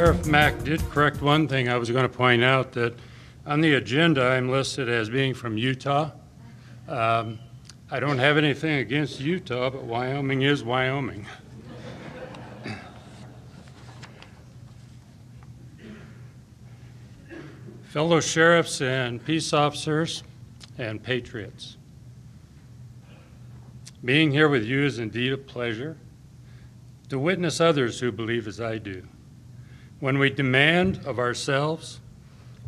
Sheriff Mack did correct one thing. I was going to point out that on the agenda I'm listed as being from Utah. I don't have anything against Utah, but Wyoming is Wyoming. Fellow sheriffs and peace officers and patriots, being here with you is indeed a pleasure to witness others who believe as I do. When we demand of ourselves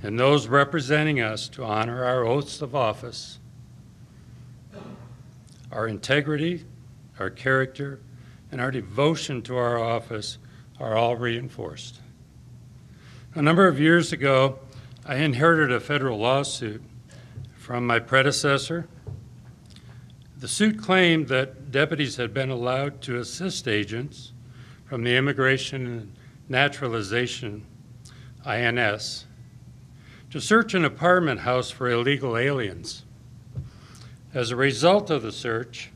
and those representing us to honor our oaths of office, our integrity, our character, and our devotion to our office are all reinforced. A number of years ago, I inherited a federal lawsuit from my predecessor. The suit claimed that deputies had been allowed to assist agents from the Immigration and Naturalization, INS, to search an apartment house for illegal aliens. As a result of the search,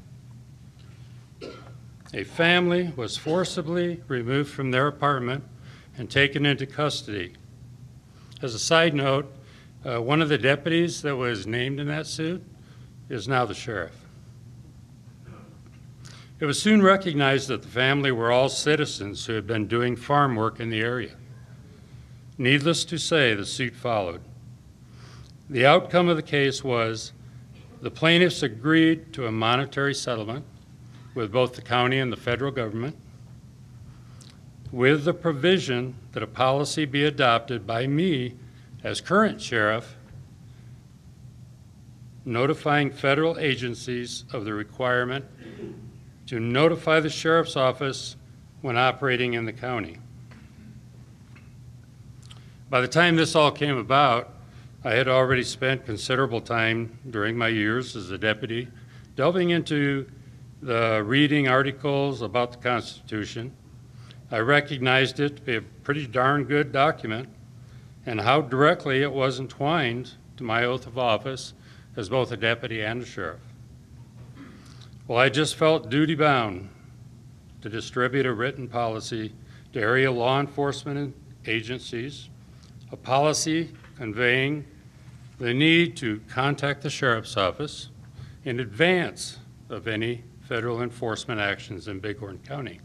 a family was forcibly removed from their apartment and taken into custody. As a side note, one of the deputies that was named in that suit is now the sheriff. It was soon recognized that the family were all citizens who had been doing farm work in the area. Needless to say, the suit followed. The outcome of the case was the plaintiffs agreed to a monetary settlement with both the county and the federal government, with the provision that a policy be adopted by me as current sheriff, notifying federal agencies of the requirement to notify the sheriff's office when operating in the county. By the time this all came about, I had already spent considerable time during my years as a deputy delving into the reading articles about the Constitution. I recognized it to be a pretty darn good document and how directly it was entwined to my oath of office as both a deputy and a sheriff. Well, I just felt duty-bound to distribute a written policy to area law enforcement agencies, a policy conveying the need to contact the sheriff's office in advance of any federal enforcement actions in Bighorn County.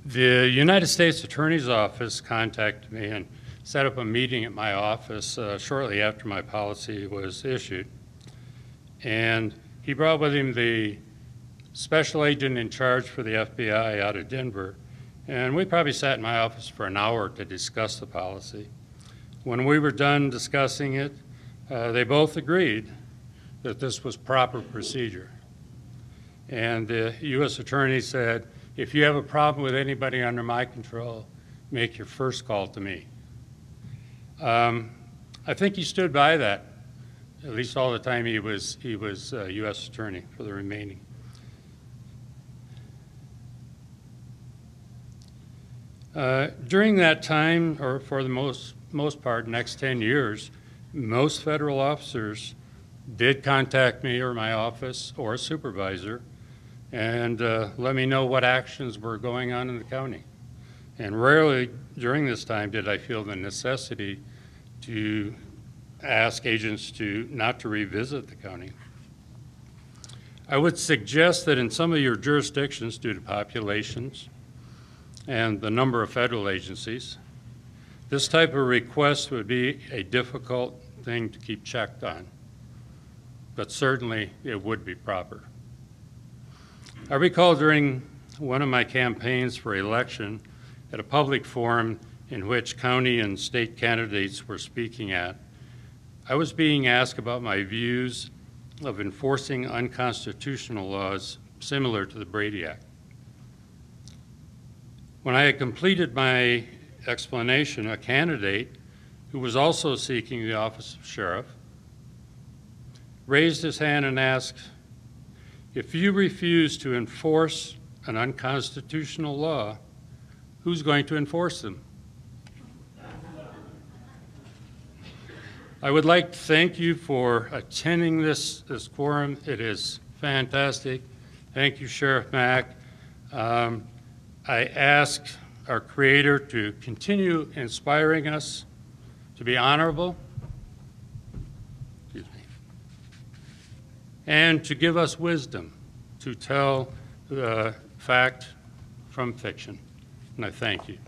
The United States Attorney's Office contacted me and set up a meeting at my office shortly after my policy was issued. And he brought with him the special agent in charge for the FBI out of Denver. And we probably sat in my office for an hour to discuss the policy. When we were done discussing it, they both agreed that this was proper procedure. And the U.S. Attorney said, if you have a problem with anybody under my control, make your first call to me. I think he stood by that, at least all the time he was U.S. Attorney for the remaining. During that time, or for the most part, next 10 years, most federal officers did contact me or my office or a supervisor and let me know what actions were going on in the county. And rarely during this time did I feel the necessity to ask agents not to revisit the county. I would suggest that in some of your jurisdictions, due to populations and the number of federal agencies, this type of request would be a difficult thing to keep checked on, but certainly it would be proper. I recall during one of my campaigns for election at a public forum in which county and state candidates were speaking at, I was being asked about my views of enforcing unconstitutional laws similar to the Brady Act. When I had completed my explanation, a candidate who was also seeking the office of sheriff raised his hand and asked, if you refuse to enforce an unconstitutional law, who's going to enforce them? I would like to thank you for attending this quorum. It is fantastic. Thank you, Sheriff Mack. I ask our Creator to continue inspiring us to be honorable, and to give us wisdom to tell the fact from fiction. And I thank you.